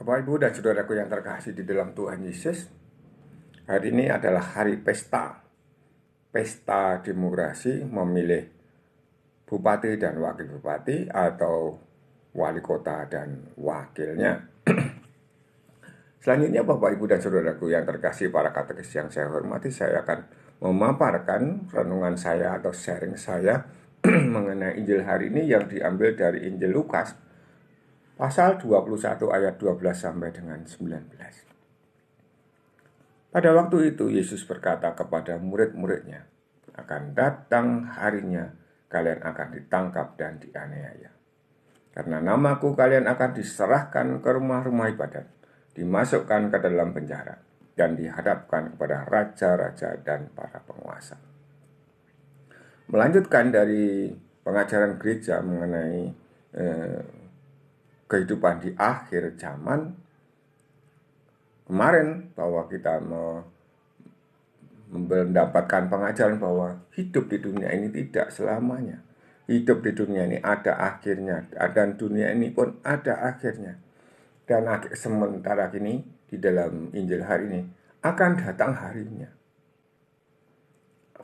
Bapak, Ibu, dan saudaraku yang terkasih di dalam Tuhan Yesus, hari ini adalah hari pesta. Pesta demokrasi memilih bupati dan wakil bupati atau wali kota dan wakilnya. Selanjutnya Bapak, Ibu, dan saudaraku yang terkasih, para katekis yang saya hormati, saya akan memaparkan renungan saya atau sharing saya mengenai Injil hari ini yang diambil dari Injil Lukas pasal 21 ayat 12 sampai dengan 19. Pada waktu itu Yesus berkata kepada murid-muridnya, akan datang harinya kalian akan ditangkap dan dianiaya. Karena namaku kalian akan diserahkan ke rumah-rumah ibadat, dimasukkan ke dalam penjara, dan dihadapkan kepada raja-raja dan para penguasa. Melanjutkan dari pengajaran gereja mengenai kehidupan di akhir zaman, kemarin bahwa kita mendapatkan pengajaran bahwa hidup di dunia ini tidak selamanya. Hidup di dunia ini ada akhirnya, dan dunia ini pun ada akhirnya. Dan sementara ini di dalam Injil hari ini akan datang harinya.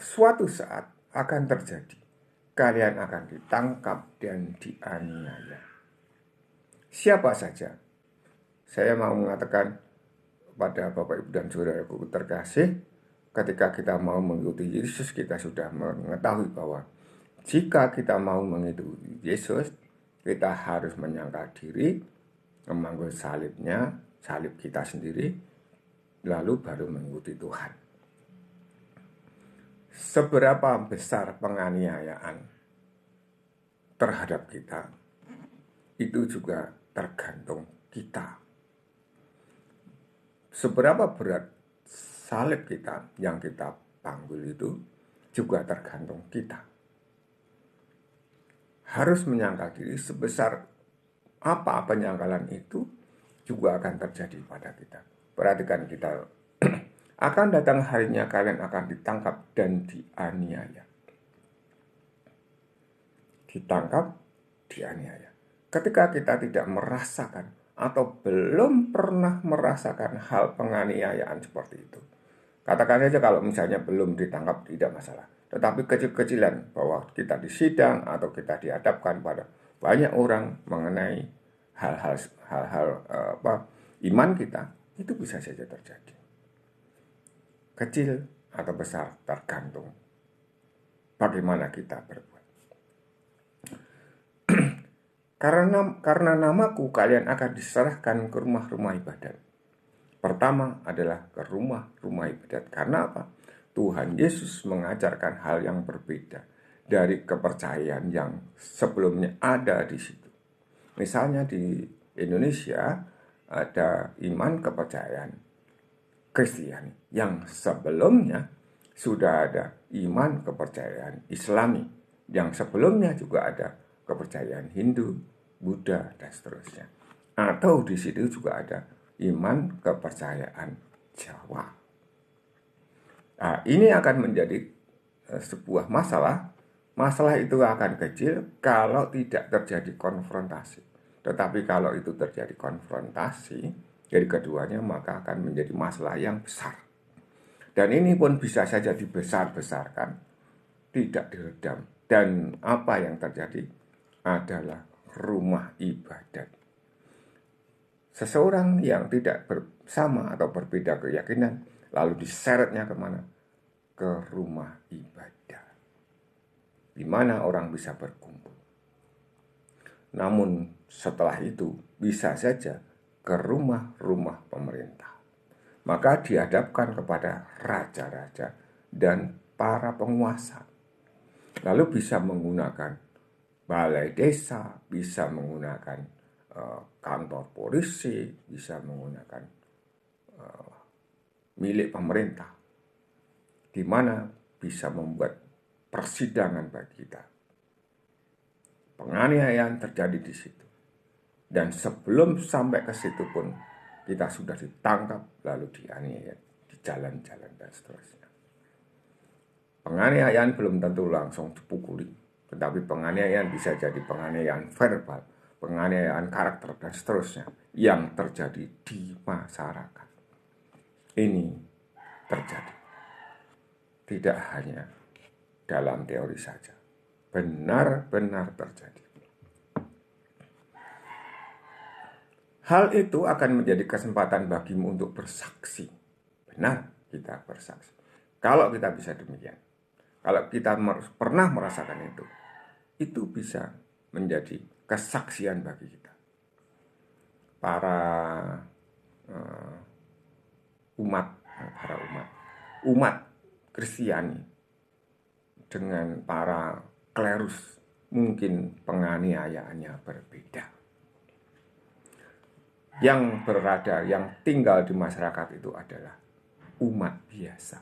Suatu saat akan terjadi, kalian akan ditangkap dan dianiaya. Siapa saja? Saya mau mengatakan pada Bapak, Ibu, dan saudaraku terkasih, ketika kita mau mengikuti Yesus, kita sudah mengetahui bahwa jika kita mau mengikuti Yesus, kita harus menyangkal diri, memanggul salibnya, salib kita sendiri, lalu baru mengikuti Tuhan. Seberapa besar penganiayaan terhadap kita, itu juga tergantung kita. Seberapa berat salib kita yang kita panggul itu juga tergantung kita. Harus menyangkal diri, sebesar apa penyangkalan itu juga akan terjadi pada kita. Perhatikan kita, akan datang harinya kalian akan ditangkap dan dianiaya. Ditangkap, dianiaya. Ketika kita tidak merasakan atau belum pernah merasakan hal penganiayaan seperti itu, katakan saja kalau misalnya belum ditangkap tidak masalah. Tetapi kecil-kecilan bahwa kita disidang atau kita dihadapkan pada banyak orang mengenai hal-hal iman kita, itu bisa saja terjadi. Kecil atau besar tergantung bagaimana kita berbuat. Karena namaku kalian akan diserahkan ke rumah-rumah ibadat. Pertama adalah ke rumah-rumah ibadat. Karena apa? Tuhan Yesus mengajarkan hal yang berbeda dari kepercayaan yang sebelumnya ada di situ. Misalnya di Indonesia ada iman kepercayaan Kristiani yang sebelumnya sudah ada iman kepercayaan Islami, yang sebelumnya juga ada kepercayaan Hindu, Buddha, dan seterusnya. Atau di situ juga ada iman kepercayaan Jawa. Nah, ini akan menjadi sebuah masalah. Masalah itu akan kecil kalau tidak terjadi konfrontasi. Tetapi kalau itu terjadi konfrontasi dari keduanya, maka akan menjadi masalah yang besar. Dan ini pun bisa saja dibesar-besarkan, tidak diredam. Dan apa yang terjadi adalah rumah ibadat. Seseorang yang tidak bersama atau berbeda keyakinan, lalu diseretnya kemana? Ke rumah ibadah, di mana orang bisa berkumpul. Namun setelah itu bisa saja ke rumah-rumah pemerintah. Maka dihadapkan kepada raja-raja dan para penguasa. Lalu bisa menggunakan balai desa, bisa menggunakan kantor polisi, bisa menggunakan milik pemerintah, di mana bisa membuat persidangan bagi kita. Penganiayaan terjadi di situ. Dan sebelum sampai ke situ pun kita sudah ditangkap lalu dianiaya di jalan-jalan dan seterusnya. Penganiayaan belum tentu langsung dipukuli, tetapi penganiayaan bisa jadi penganiayaan verbal, penganiayaan karakter, dan seterusnya yang terjadi di masyarakat. Ini terjadi. Tidak hanya dalam teori saja. Benar-benar terjadi. Hal itu akan menjadi kesempatan bagimu untuk bersaksi. Benar, kita bersaksi. Kalau kita bisa demikian, kalau kita pernah merasakan itu bisa menjadi kesaksian bagi kita. Para umat Kristiani dengan para klerus mungkin penganiayaannya berbeda. Yang berada, yang tinggal di masyarakat itu adalah umat biasa.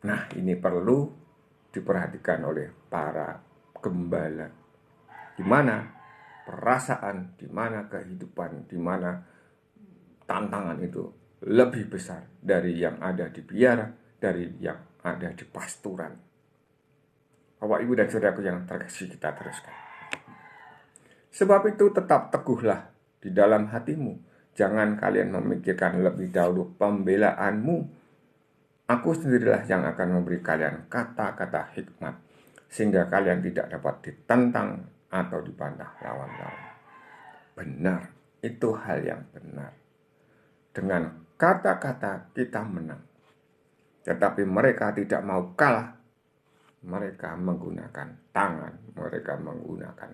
Nah, ini perlu diperhatikan oleh para gembala. Di mana perasaan, di mana kehidupan, di mana tantangan itu lebih besar dari yang ada di biara, dari yang ada di pasturan. Bapak, Ibu, dan saudaraku yang terkasih, kita teruskan. Sebab itu tetap teguhlah di dalam hatimu. Jangan kalian memikirkan lebih dahulu pembelaanmu. Aku sendirilah yang akan memberi kalian kata-kata hikmat, sehingga kalian tidak dapat ditentang atau dibantah lawan-lawan. Benar, itu hal yang benar. Dengan kata-kata kita menang. Tetapi mereka tidak mau kalah. Mereka menggunakan tangan, mereka menggunakan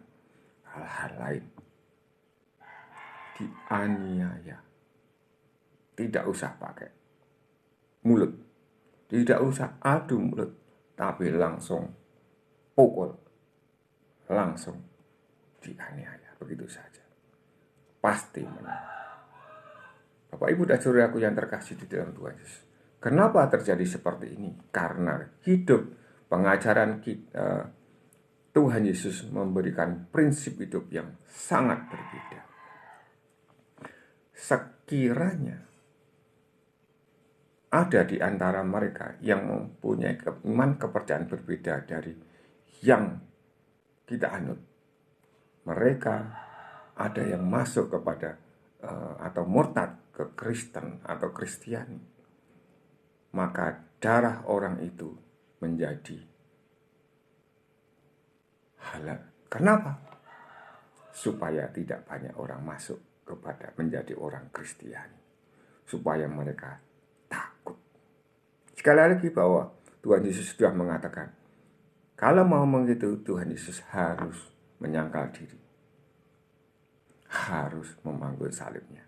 hal-hal lain. Dianiaya. Tidak usah pakai mulut, tidak usah adu mulut, tapi langsung pukul, langsung dianiaya, begitu saja. Pasti menang. Bapak, Ibu, dan saudaraku yang terkasih di dalam Tuhan Yesus, kenapa terjadi seperti ini? Karena hidup pengajaran kita, Tuhan Yesus memberikan prinsip hidup yang sangat berbeda. Sekiranya ada di antara mereka yang mempunyai iman kepercayaan berbeda dari yang kita anut, mereka ada yang masuk kepada atau murtad ke Kristen atau Kristiani, maka darah orang itu menjadi halal. Kenapa? Supaya tidak banyak orang masuk kepada menjadi orang Kristiani, supaya mereka takut. Sekali lagi bahwa Tuhan Yesus sudah mengatakan, kalau mau begitu Tuhan Yesus harus menyangkal diri, harus memanggul salibnya,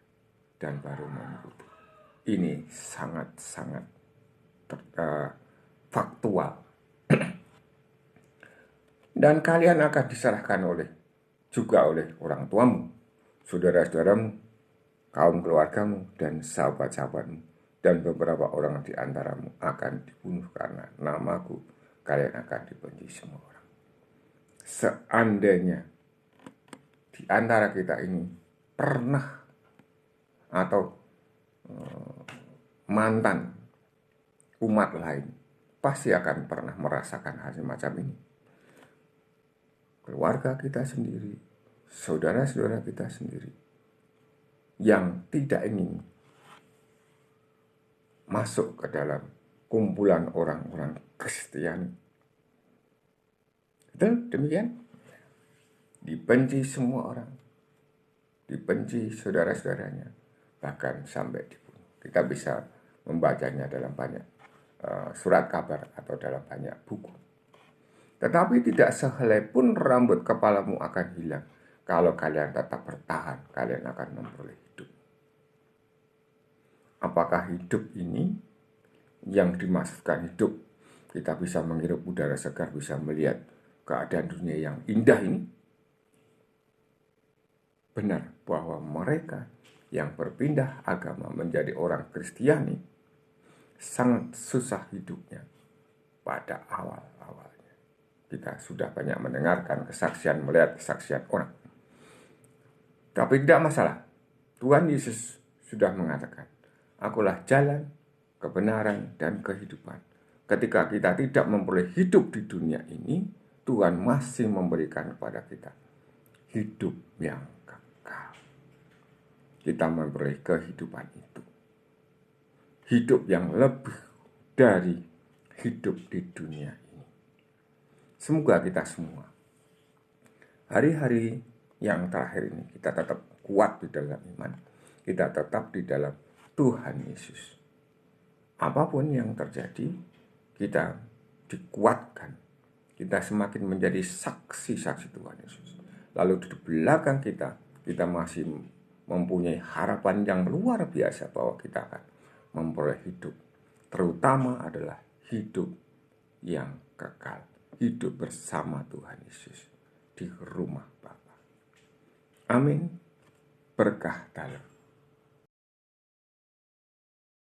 dan baru mengikuti. Ini sangat-sangat faktual. Dan kalian akan diserahkan juga oleh orang tuamu, saudara-saudaramu, kaum keluargamu, dan sahabat-sahabatmu, dan beberapa orang di antaramu akan dibunuh karena namaku. Kalian akan dibenci semua orang. Seandainya di antara kita ini pernah atau mantan umat lain, pasti akan pernah merasakan hal semacam ini. Keluarga kita sendiri, saudara-saudara kita sendiri, yang tidak ingin masuk ke dalam kumpulan orang-orang Kristiani. Betul demikian? Dibenci semua orang, dibenci saudara-saudaranya, bahkan sampai dibunuh. Kita bisa membacanya dalam banyak surat kabar atau dalam banyak buku. Tetapi tidak sehelai pun rambut kepalamu akan hilang. Kalau kalian tetap bertahan, kalian akan memperoleh hidup. Apakah hidup ini yang dimaksudkan hidup? Kita bisa menghirup udara segar, bisa melihat keadaan dunia yang indah ini. Benar bahwa mereka yang berpindah agama menjadi orang Kristiani sangat susah hidupnya pada awal-awalnya. Kita sudah banyak mendengarkan kesaksian, melihat kesaksian orang. Tapi tidak masalah. Tuhan Yesus sudah mengatakan, akulah jalan, kebenaran, dan kehidupan. Ketika kita tidak memperoleh hidup di dunia ini, Tuhan masih memberikan kepada kita hidup yang kekal. Kita memperoleh kehidupan itu. Hidup yang lebih dari hidup di dunia ini. Semoga kita semua hari-hari yang terakhir ini kita tetap kuat di dalam iman. Kita tetap di dalam Tuhan Yesus. Apapun yang terjadi, kita dikuatkan. Kita semakin menjadi saksi-saksi Tuhan Yesus. Lalu di belakang kita masih mempunyai harapan yang luar biasa bahwa kita akan memperoleh hidup. Terutama adalah hidup yang kekal. Hidup bersama Tuhan Yesus di rumah Bapa. Amin. Berkah dalam